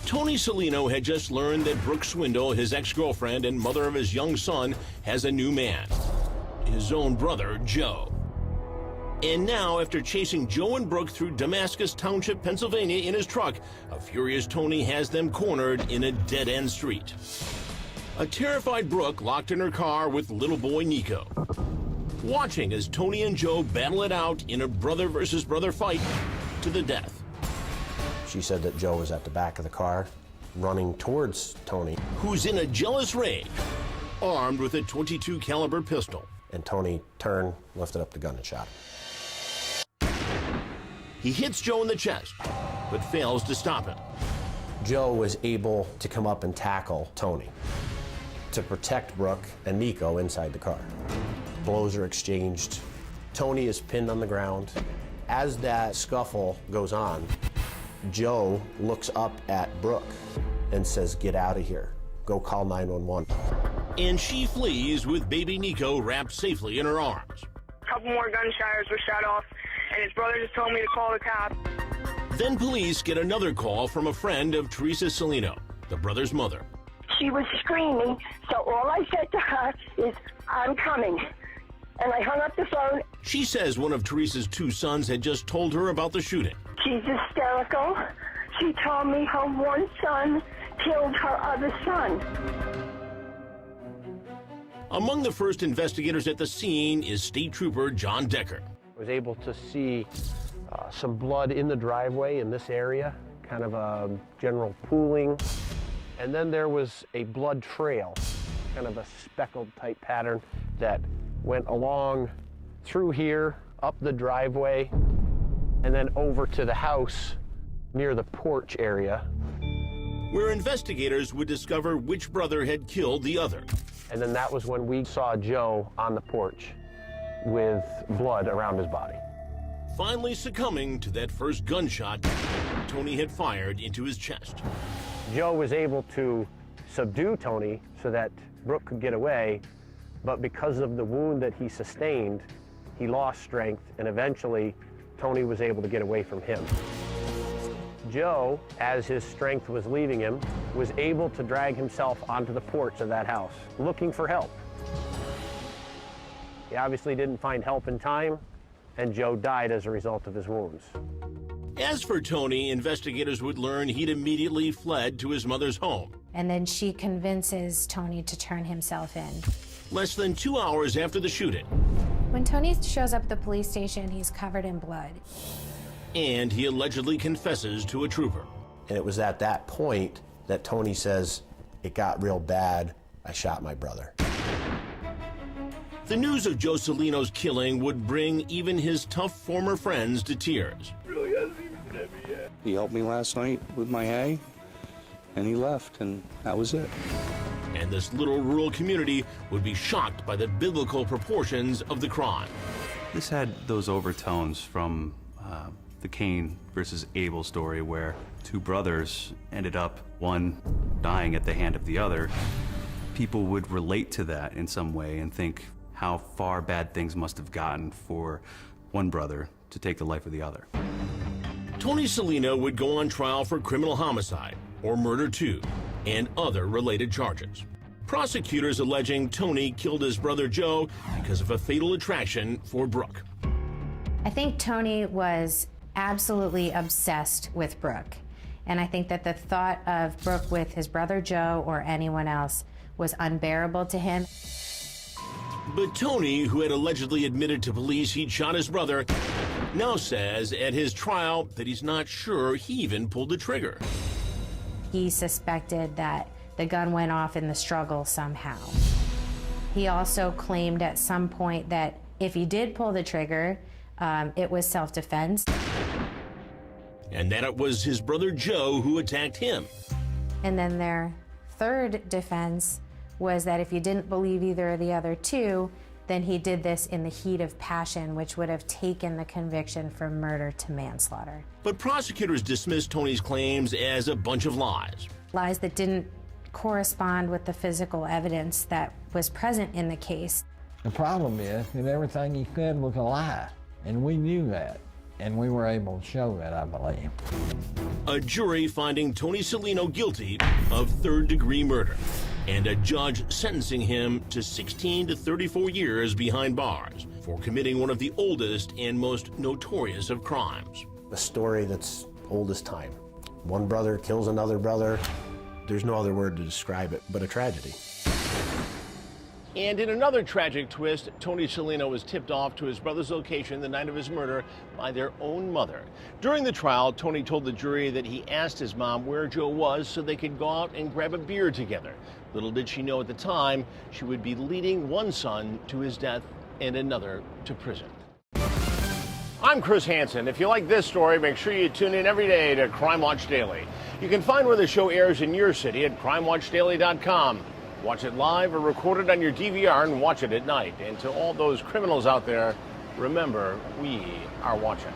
Tony Salino had just learned that Brooke Swindle, his ex-girlfriend and mother of his young son, has a new man, his own brother, Joe. And now, after chasing Joe and Brooke through Damascus Township, Pennsylvania in his truck, a furious Tony has them cornered in a dead-end street. A terrified Brooke locked in her car with little boy Nico, watching as Tony and Joe battle it out in a brother versus brother fight to the death. She said that Joe was at the back of the car, running towards Tony, who's in a jealous rage, armed with a .22 caliber pistol. And Tony turned, lifted up the gun and shot him. He hits Joe in the chest, but fails to stop him. Joe was able to come up and tackle Tony to protect Brooke and Nico inside the car. Blows are exchanged. Tony is pinned on the ground. As that scuffle goes on, Joe looks up at Brooke and says, "Get out of here. Go call 911. And she flees with baby Nico wrapped safely in her arms. A couple more gunshires were shot off, and his brother just told me to call the cops. Then police get another call from a friend of Teresa Salino, the brother's mother. She was screaming, so all I said to her is, "I'm coming." And I hung up the phone. She says one of Teresa's two sons had just told her about the shooting. She's hysterical. She told me her one son killed her other son. Among the first investigators at the scene is State Trooper John Decker. I was able to see some blood in the driveway in this area, kind of a general pooling. And then there was a blood trail, kind of a speckled type pattern that went along through here, up the driveway, and then over to the house near the porch area, where investigators would discover which brother had killed the other. And then that was when we saw Joe on the porch with blood around his body. Finally succumbing to that first gunshot Tony had fired into his chest. Joe was able to subdue Tony so that Brooke could get away, but because of the wound that he sustained, he lost strength, and eventually Tony was able to get away from him. Joe, as his strength was leaving him, was able to drag himself onto the porch of that house, looking for help. He obviously didn't find help in time, and Joe died as a result of his wounds. As for Tony, investigators would learn he'd immediately fled to his mother's home. And then she convinces Tony to turn himself in. Less than 2 hours after the shooting. When Tony shows up at the police station, he's covered in blood. And he allegedly confesses to a trooper. And it was at that point that Tony says, "It got real bad. I shot my brother." The news of Joe Salino's killing would bring even his tough former friends to tears. Really hasn't even hit me yet. He helped me last night with my hay, and he left, and that was it. And this little rural community would be shocked by the biblical proportions of the crime. This had those overtones from the Cain versus Abel story, where two brothers ended up, one dying at the hand of the other. People would relate to that in some way and think how far bad things must have gotten for one brother to take the life of the other. Tony Salino would go on trial for criminal homicide, or murder too, and other related charges. Prosecutors alleging Tony killed his brother Joe because of a fatal attraction for Brooke. I think Tony was absolutely obsessed with Brooke. And I think that the thought of Brooke with his brother Joe or anyone else was unbearable to him. But Tony, who had allegedly admitted to police he'd shot his brother, now says at his trial that he's not sure he even pulled the trigger. He suspected that the gun went off in the struggle somehow. He also claimed at some point that if he did pull the trigger, it was self-defense. And that it was his brother Joe who attacked him. And then their third defense was that if you didn't believe either of the other two, then he did this in the heat of passion, which would have taken the conviction from murder to manslaughter. But prosecutors dismissed Tony's claims as a bunch of lies. Lies that didn't correspond with the physical evidence that was present in the case. The problem is that everything he said was a lie, and we knew that. and we were able to show that, I believe. A jury finding Tony Celino guilty of third-degree murder, and a judge sentencing him to 16 to 34 years behind bars for committing one of the oldest and most notorious of crimes. A story that's old as time. One brother kills another brother. There's no other word to describe it but a tragedy. And in another tragic twist, Tony Celino was tipped off to his brother's location the night of his murder by their own mother. During the trial, Tony told the jury that he asked his mom where Joe was so they could go out and grab a beer together. Little did she know at the time, she would be leading one son to his death and another to prison. I'm Chris Hansen. If you like this story, make sure you tune in every day to Crime Watch Daily. You can find where the show airs in your city at crimewatchdaily.com. Watch it live or record it on your DVR and watch it at night. And to all those criminals out there, remember, we are watching.